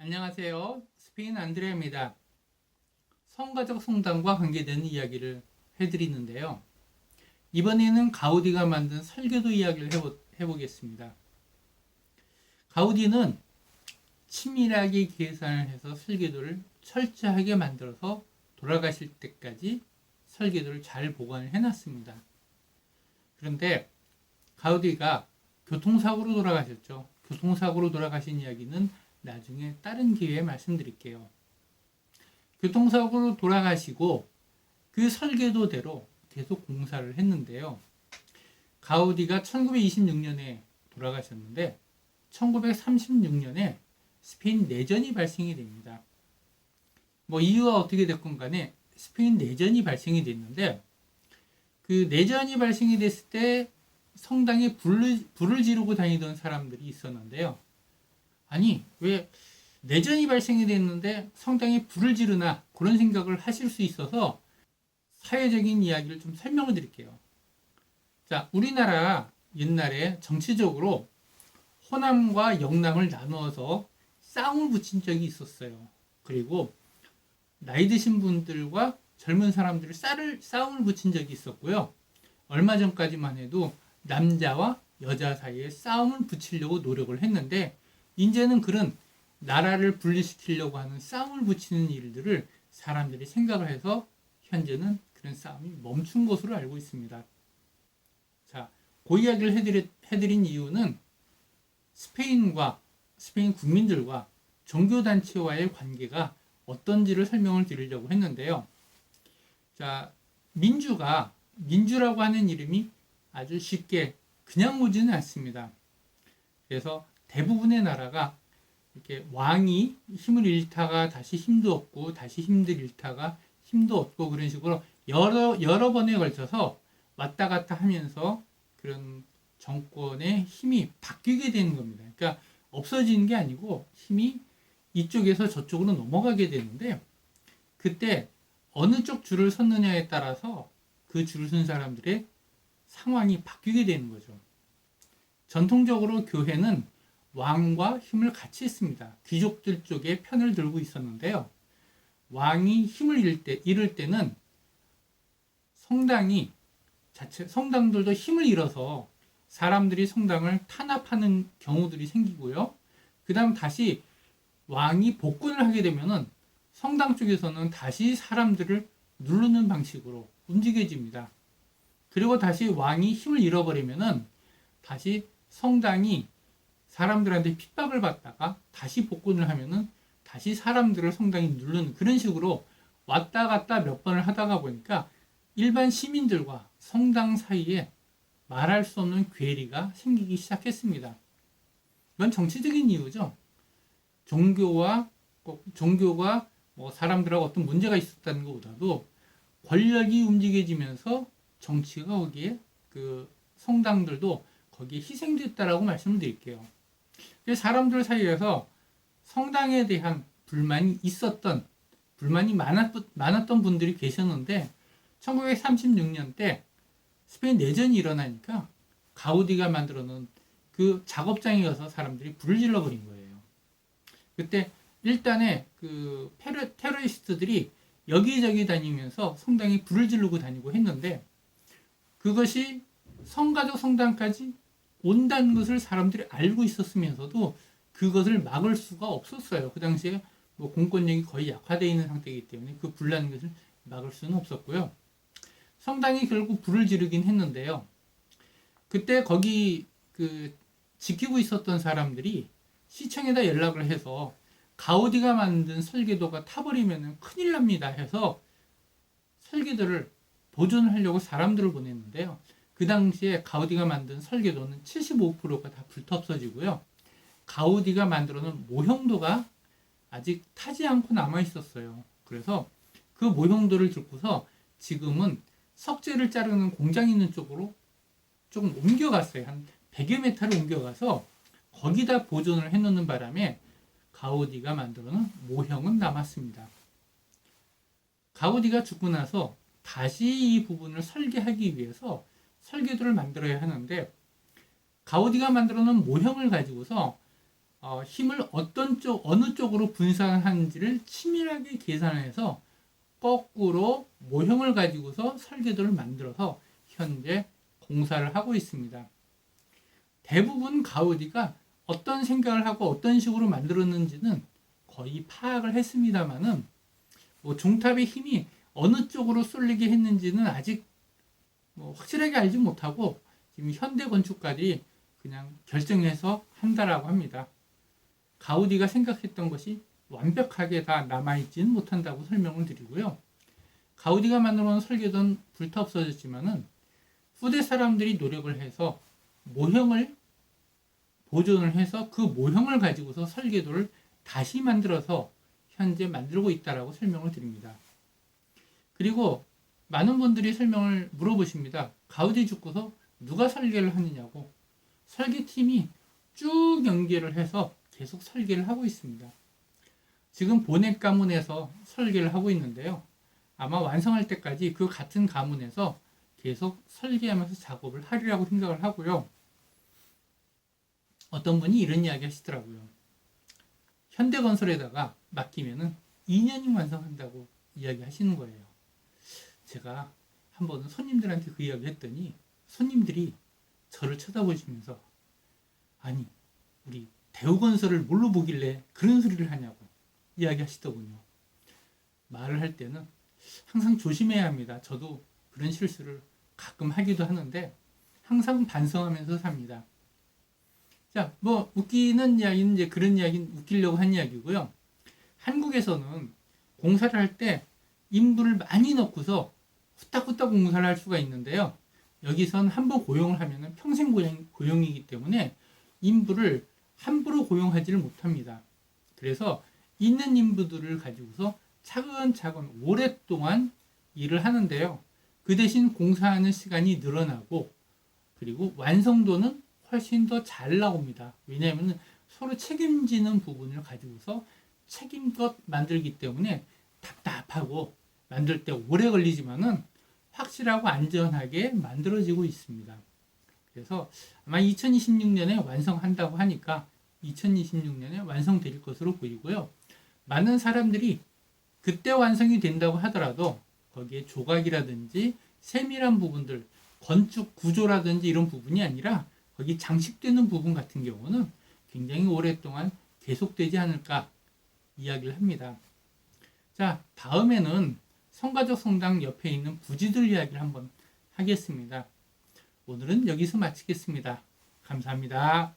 안녕하세요. 스페인 안드레아입니다. 성가적 성당과 관계되는 이야기를 해드리는데요. 이번에는 가우디가 만든 설계도 이야기를 해보겠습니다. 가우디는 치밀하게 계산을 해서 설계도를 철저하게 만들어서 돌아가실 때까지 설계도를 잘 보관을 해놨습니다. 그런데 가우디가 교통사고로 돌아가셨죠. 교통사고로 돌아가신 이야기는 나중에 다른 기회에 말씀드릴게요. 교통사고로 돌아가시고 그 설계도대로 계속 공사를 했는데요. 가우디가 1926년에 돌아가셨는데 1936년에 스페인 내전이 발생이 됩니다. 이유가 어떻게 됐건 간에 스페인 내전이 발생이 됐는데 그 내전이 발생이 됐을 때 성당에 불을 지르고 다니던 사람들이 있었는데요. 아니, 왜 내전이 발생이 됐는데 성당에 불을 지르나 그런 생각을 하실 수 있어서 사회적인 이야기를 좀 설명을 드릴게요. 자, 우리나라 옛날에 정치적으로 호남과 영남을 나누어서 싸움을 붙인 적이 있었어요. 그리고 나이 드신 분들과 젊은 사람들을 싸움을 붙인 적이 있었고요. 얼마 전까지만 해도 남자와 여자 사이에 싸움을 붙이려고 노력을 했는데 이제는 그런 나라를 분리시키려고 하는 싸움을 붙이는 일들을 사람들이 생각을 해서 현재는 그런 싸움이 멈춘 것으로 알고 있습니다. 자, 그 이야기를 해드린 이유는 스페인 국민들과 종교단체와의 관계가 어떤지를 설명을 드리려고 했는데요. 자, 민주라고 하는 이름이 아주 쉽게 그냥 오지는 않습니다. 그래서 대부분의 나라가 이렇게 왕이 힘을 잃다가 다시 힘도 얻고 다시 힘을 잃다가 힘도 얻고 그런 식으로 여러 번에 걸쳐서 왔다 갔다 하면서 그런 정권의 힘이 바뀌게 되는 겁니다. 그러니까 없어지는 게 아니고 힘이 이쪽에서 저쪽으로 넘어가게 되는데 그때 어느 쪽 줄을 섰느냐에 따라서 그 줄을 쓴 사람들의 상황이 바뀌게 되는 거죠. 전통적으로 교회는 왕과 힘을 같이 했습니다. 귀족들 쪽에 편을 들고 있었는데요. 왕이 힘을 잃을 때는 성당들도 힘을 잃어서 사람들이 성당을 탄압하는 경우들이 생기고요. 그 다음 다시 왕이 복권을 하게 되면은 성당 쪽에서는 다시 사람들을 누르는 방식으로 움직여집니다. 그리고 다시 왕이 힘을 잃어버리면은 다시 성당이 사람들한테 핍박을 받다가 다시 복권을 하면은 다시 사람들을 성당이 누르는 그런 식으로 왔다 갔다 몇 번을 하다가 보니까 일반 시민들과 성당 사이에 말할 수 없는 괴리가 생기기 시작했습니다. 이건 정치적인 이유죠. 종교가 사람들하고 어떤 문제가 있었다는 것보다도 권력이 움직여지면서 정치가 거기에 그 성당들도 거기에 희생됐다라고 말씀을 드릴게요. 사람들 사이에서 성당에 대한 불만이 많았던 분들이 계셨는데 1936년 때 스페인 내전이 일어나니까 가우디가 만들어 놓은 그 작업장에 가서 사람들이 불을 질러 버린 거예요. 그때 일단에 그 테러리스트들이 여기저기 다니면서 성당에 불을 지르고 다니고 했는데 그것이 성가족 성당까지 온다는 것을 사람들이 알고 있었으면서도 그것을 막을 수가 없었어요. 그 당시에 공권력이 거의 약화되어 있는 상태이기 때문에 그 불나는 것을 막을 수는 없었고요. 성당이 결국 불을 지르긴 했는데요. 그때 거기 지키고 있었던 사람들이 시청에다 연락을 해서 가우디가 만든 설계도가 타버리면 큰일 납니다 해서 설계도를 보존을 하려고 사람들을 보냈는데요. 그 당시에 가우디가 만든 설계도는 75%가 다 불타없어지고요. 가우디가 만들어 놓은 모형도가 아직 타지 않고 남아 있었어요. 그래서 그 모형도를 듣고서 지금은 석재를 자르는 공장이 있는 쪽으로 조금 옮겨갔어요. 한 100여 메타를 옮겨가서 거기다 보존을 해놓는 바람에 가우디가 만들어 놓은 모형은 남았습니다. 가우디가 죽고 나서 다시 이 부분을 설계하기 위해서 설계도를 만들어야 하는데 가우디가 만들어 놓은 모형을 가지고서 힘을 어느 쪽으로 분산하는지를 치밀하게 계산해서 거꾸로 모형을 가지고서 설계도를 만들어서 현재 공사를 하고 있습니다. 대부분 가우디가 어떤 생각을 하고 어떤 식으로 만들었는지는 거의 파악을 했습니다만은 종탑의 힘이 어느 쪽으로 쏠리게 했는지는 아직 확실하게 알지 못하고 지금 현대 건축가들이 그냥 결정해서 한다라고 합니다. 가우디가 생각했던 것이 완벽하게 다 남아있지는 못한다고 설명을 드리고요. 가우디가 만들어놓은 설계도는 불타 없어졌지만은 후대 사람들이 노력을 해서 모형을 보존을 해서 그 모형을 가지고서 설계도를 다시 만들어서 현재 만들고 있다라고 설명을 드립니다. 그리고 많은 분들이 설명을 물어보십니다. 가우디 죽고서 누가 설계를 하느냐고. 설계팀이 쭉 연계를 해서 계속 설계를 하고 있습니다. 지금 보넷 가문에서 설계를 하고 있는데요. 아마 완성할 때까지 그 같은 가문에서 계속 설계하면서 작업을 하리라고 생각을 하고요. 어떤 분이 이런 이야기 하시더라고요. 현대건설에다가 맡기면은 2년이면 완성한다고 이야기 하시는 거예요. 제가 한 번은 손님들한테 그 이야기 했더니 손님들이 저를 쳐다보시면서 아니 우리 대우건설을 뭘로 보길래 그런 소리를 하냐고 이야기 하시더군요. 말을 할 때는 항상 조심해야 합니다. 저도 그런 실수를 가끔 하기도 하는데 항상 반성하면서 삽니다. 자, 웃기는 이야기는 이제 그런 이야기는 웃기려고 한 이야기고요. 한국에서는 공사를 할 때 인부를 많이 넣고서 후딱후딱 공사를 할 수가 있는데요. 여기선 한번 고용을 하면 평생 고용이기 때문에 인부를 함부로 고용하지를 못합니다. 그래서 있는 인부들을 가지고서 차근차근 오랫동안 일을 하는데요. 그 대신 공사하는 시간이 늘어나고 그리고 완성도는 훨씬 더 잘 나옵니다. 왜냐하면 서로 책임지는 부분을 가지고서 책임껏 만들기 때문에 답답하고 만들 때 오래 걸리지만은 확실하고 안전하게 만들어지고 있습니다. 그래서 아마 2026년에 완성한다고 하니까 2026년에 완성될 것으로 보이고요. 많은 사람들이 그때 완성이 된다고 하더라도 거기에 조각이라든지 세밀한 부분들, 건축 구조라든지 이런 부분이 아니라 거기 장식되는 부분 같은 경우는 굉장히 오랫동안 계속되지 않을까 이야기를 합니다. 자, 다음에는 성가족 성당 옆에 있는 부지들 이야기를 한번 하겠습니다. 오늘은 여기서 마치겠습니다. 감사합니다.